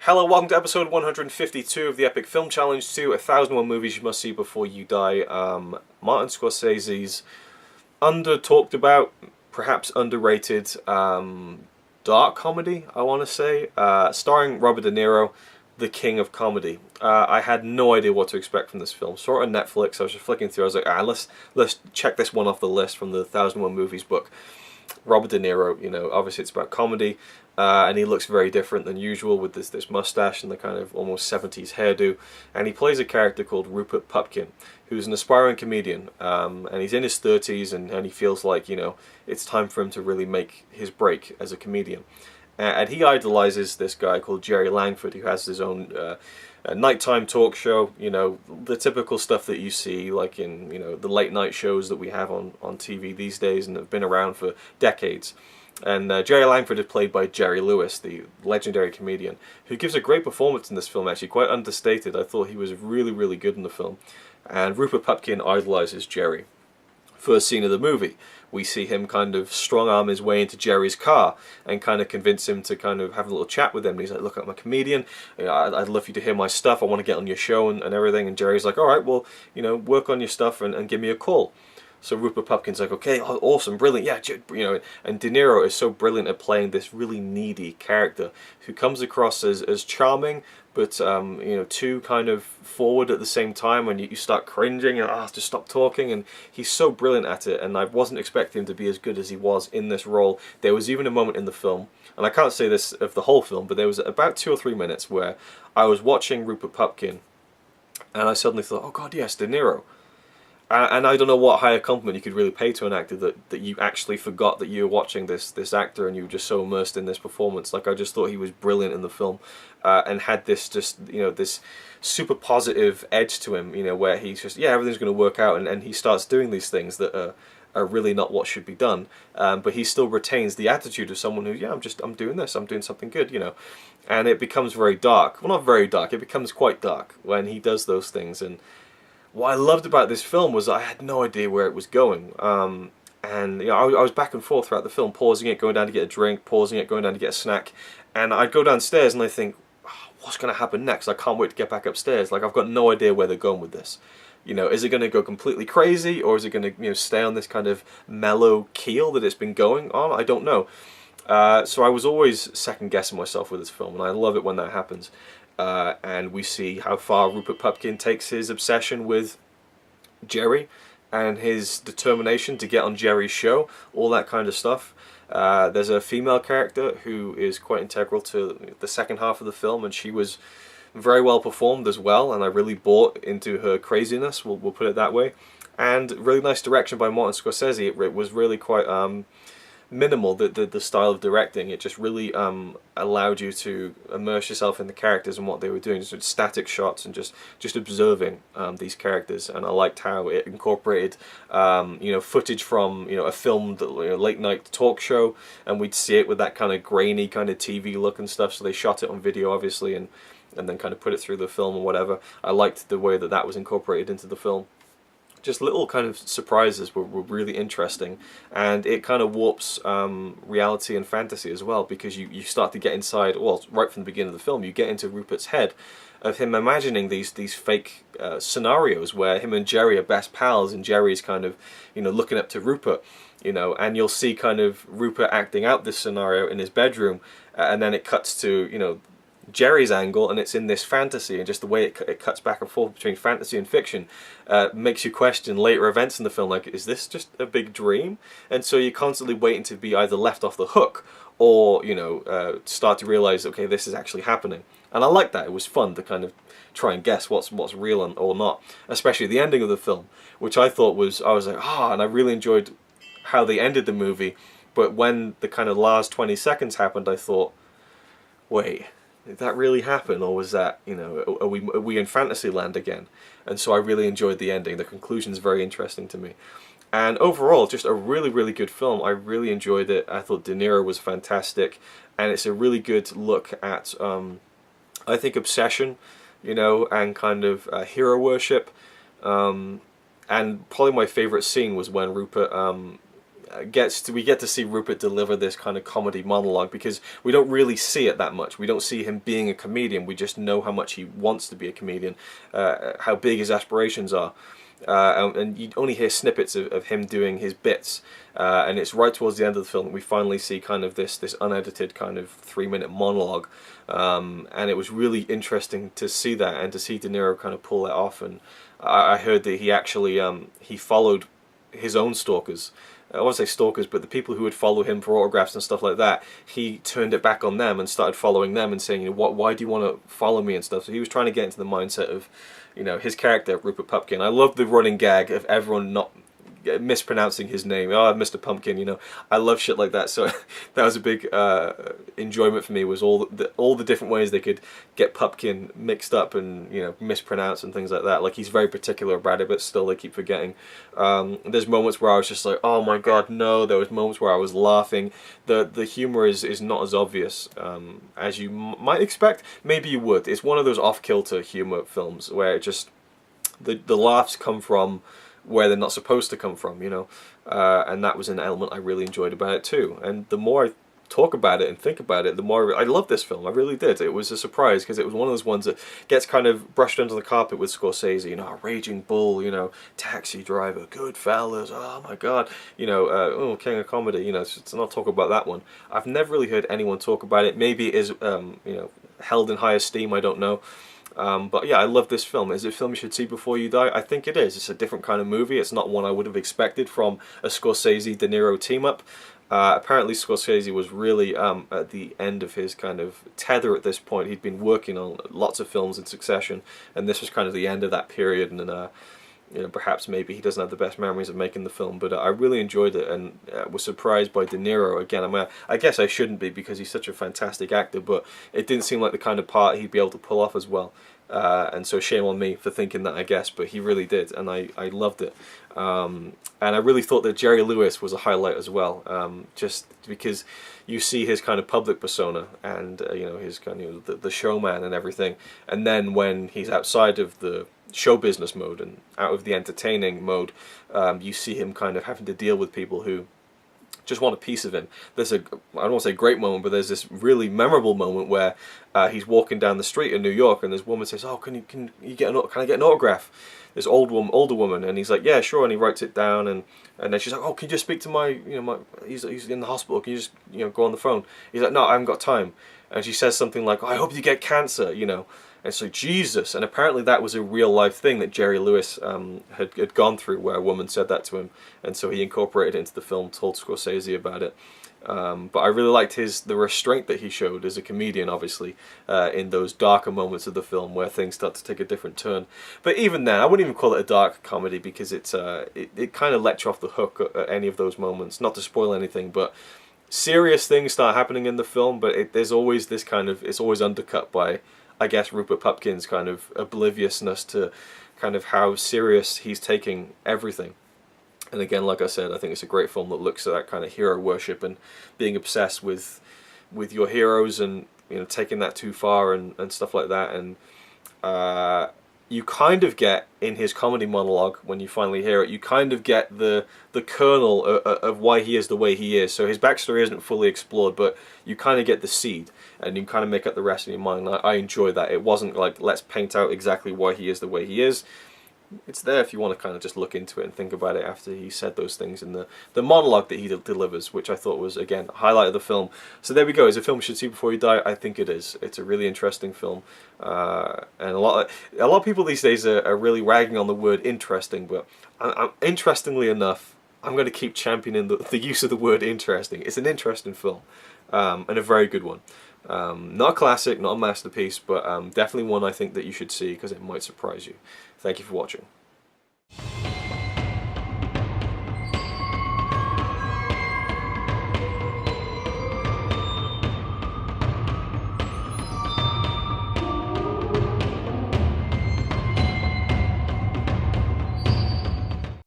Hello, welcome to episode 152 of the Epic Film Challenge to 1001 Movies You Must See Before You Die. Martin Scorsese's under-talked about, perhaps underrated, dark comedy, I want to say, starring Robert De Niro, the king of comedy. I had no idea what to expect from this film. Saw it on Netflix, I was just flicking through, I was like, let's check this one off the list from the 1001 Movies book. Robert De Niro, you know, obviously it's about comedy, and he looks very different than usual with this mustache and the kind of almost 70s hairdo, and he plays a character called Rupert Pupkin, who's an aspiring comedian, and he's in his 30s, and he feels like, you know, it's time for him to really make his break as a comedian. And he idolizes this guy called Jerry Langford, who has his own nighttime talk show, you know, the typical stuff that you see like in, you know, the late night shows that we have on TV these days and have been around for decades. And Jerry Langford is played by Jerry Lewis, the legendary comedian, who gives a great performance in this film, actually, quite understated. I thought he was really, really good in the film. And Rupert Pupkin idolizes Jerry. First scene of the movie, we see him kind of strong-arm his way into Jerry's car and kind of convince him to kind of have a little chat with him. And he's like, look, I'm a comedian, you know, I'd love you to hear my stuff, I want to get on your show and everything. And Jerry's like, alright, well, you know, work on your stuff and give me a call. So Rupert Pupkin's like, okay, awesome, brilliant, yeah, you know, and De Niro is so brilliant at playing this really needy character who comes across as charming, but you know, too kind of forward at the same time, and you start cringing and just stop talking. And he's so brilliant at it, and I wasn't expecting him to be as good as he was in this role. There was even a moment in the film, and I can't say this of the whole film, but there was about 2 or 3 minutes where I was watching Rupert Pupkin, and I suddenly thought, oh god, yes, De Niro. And I don't know what higher compliment you could really pay to an actor that you actually forgot that you were watching this actor and you were just so immersed in this performance. Like, I just thought he was brilliant in the film, and had this just, you know, this super positive edge to him, you know, where he's just, yeah, everything's going to work out, and he starts doing these things that are really not what should be done, but he still retains the attitude of someone who, yeah, I'm doing this, I'm doing something good, you know. And it becomes very dark. Well, not very dark, it becomes quite dark when he does those things. And what I loved about this film was I had no idea where it was going. And you know, I was back and forth throughout the film, pausing it, going down to get a drink, pausing it, going down to get a snack. And I'd go downstairs and I think, oh, what's going to happen next? I can't wait to get back upstairs. Like, I've got no idea where they're going with this. You know, is it going to go completely crazy, or is it going to, you know, stay on this kind of mellow keel that it's been going on? I don't know. So I was always second guessing myself with this film, and I love it when that happens. And we see how far Rupert Pupkin takes his obsession with Jerry and his determination to get on Jerry's show, all that kind of stuff. There's a female character who is quite integral to the second half of the film, and she was very well performed as well, and I really bought into her craziness, we'll put it that way. And really nice direction by Martin Scorsese. It was really quite minimal, the style of directing. It just really allowed you to immerse yourself in the characters and what they were doing, just static shots and just observing these characters. And I liked how it incorporated you know, footage from, you know, a filmed, you know, late night talk show, and we'd see it with that kind of grainy kind of TV look and stuff. So they shot it on video, obviously, and then kind of put it through the film or whatever. I liked the way that was incorporated into the film. Just little kind of surprises were really interesting, and it kind of warps reality and fantasy as well, because you start to get inside, well, right from the beginning of the film, you get into Rupert's head of him imagining these fake scenarios where him and Jerry are best pals, and Jerry's kind of, you know, looking up to Rupert, you know, and you'll see kind of Rupert acting out this scenario in his bedroom, and then it cuts to, you know, Jerry's angle, and it's in this fantasy, and just the way it cuts back and forth between fantasy and fiction makes you question later events in the film, like, is this just a big dream? And so you're constantly waiting to be either left off the hook, or, you know, start to realize, okay, this is actually happening. And I like that. It was fun to kind of try and guess what's real or not, especially the ending of the film, which I thought was, I was like, and I really enjoyed how they ended the movie, but when the kind of last 20 seconds happened, I thought, wait, did that really happen, or was that, you know, are we in fantasy land again? And so I really enjoyed the ending. The conclusion's very interesting to me. And overall, just a really, really good film. I really enjoyed it. I thought De Niro was fantastic, and it's a really good look at, I think, obsession, you know, and kind of hero worship. And probably my favourite scene was when Rupert we get to see Rupert deliver this kind of comedy monologue, because we don't really see it that much. We don't see him being a comedian. We just know how much he wants to be a comedian, how big his aspirations are. And you only hear snippets of him doing his bits, and it's right towards the end of the film that we finally see kind of this unedited kind of 3-minute monologue, and it was really interesting to see that, and to see De Niro kind of pull that off. And I heard that he actually he followed his own stalkers. I won't say stalkers, but the people who would follow him for autographs and stuff like that, he turned it back on them and started following them and saying, you know, why do you want to follow me and stuff. So he was trying to get into the mindset of, you know, his character, Rupert Pupkin. I love the running gag of everyone not mispronouncing his name. Oh, Mr. Pumpkin, you know. I love shit like that. So that was a big enjoyment for me, was all the different ways they could get Pupkin mixed up and, you know, mispronounced and things like that. Like, he's very particular about it, but still they keep forgetting. There's moments where I was just like, oh my god, no. There was moments where I was laughing. The humor is not as obvious as you might expect. Maybe you would. It's one of those off-kilter humor films where it just the laughs come from where they're not supposed to come from, you know, and that was an element I really enjoyed about it too. And the more I talk about it and think about it, the more I love this film. I really did. It was a surprise, because it was one of those ones that gets kind of brushed under the carpet with Scorsese, you know, Raging Bull, you know, Taxi Driver, Goodfellas, oh my god, you know, King of Comedy, you know, to not talk about that one. I've never really heard anyone talk about it. Maybe it is, you know, held in high esteem, I don't know. But yeah, I love this film. Is it a film you should see before you die? I think it is. It's a different kind of movie. It's not one I would have expected from a Scorsese-De Niro team-up. Apparently Scorsese was really at the end of his kind of tether at this point. He'd been working on lots of films in succession, and this was kind of the end of that period. And you know, perhaps maybe he doesn't have the best memories of making the film, but I really enjoyed it, and was surprised by De Niro again. I mean, I guess I shouldn't be, because he's such a fantastic actor, but it didn't seem like the kind of part he'd be able to pull off as well. And so shame on me for thinking that, I guess, but he really did, and I loved it. And I really thought that Jerry Lewis was a highlight as well, just because you see his kind of public persona, and you know, his kind of the showman and everything, and then when he's outside of the show business mode and out of the entertaining mode, you see him kind of having to deal with people who just want a piece of him. There's I don't want to say great moment, but there's this really memorable moment where he's walking down the street in New York, and this woman says, "Oh, can I get an autograph?" This older woman, and he's like, "Yeah, sure," and he writes it down, and then she's like, "Oh, can you just speak to my, you know, he's in the hospital. Can you just, you know, go on the phone?" He's like, "No, I haven't got time," and she says something like, "Oh, I hope you get cancer," you know. And so, Jesus, and apparently that was a real life thing that Jerry Lewis had gone through, where a woman said that to him, and so he incorporated it into the film, told Scorsese about it. But I really liked the restraint that he showed as a comedian, obviously, in those darker moments of the film where things start to take a different turn. But even then, I wouldn't even call it a dark comedy, because it kind of lets you off the hook at any of those moments. Not to spoil anything, but serious things start happening in the film, but there's always this kind of, it's always undercut by, I guess, Rupert Pupkin's kind of obliviousness to kind of how serious he's taking everything. And again, like I said, I think it's a great film that looks at that kind of hero worship and being obsessed with your heroes, and, you know, taking that too far and stuff like that. And you kind of get, in his comedy monologue, when you finally hear it, you kind of get the kernel of why he is the way he is. So his backstory isn't fully explored, but you kind of get the seed, and you kind of make up the rest in your mind. I enjoy that. It wasn't like, let's paint out exactly why he is the way he is. It's there if you want to kind of just look into it and think about it after he said those things in the monologue that he delivers, which I thought was, again, a highlight of the film. So there we go. Is it a film you should see before you die? I think it is. It's a really interesting film. And a lot of people these days are really ragging on the word interesting, but interestingly enough, I'm going to keep championing the use of the word interesting. It's an interesting film, and a very good one. Not a classic, not a masterpiece, but definitely one I think that you should see, because it might surprise you. Thank you for watching.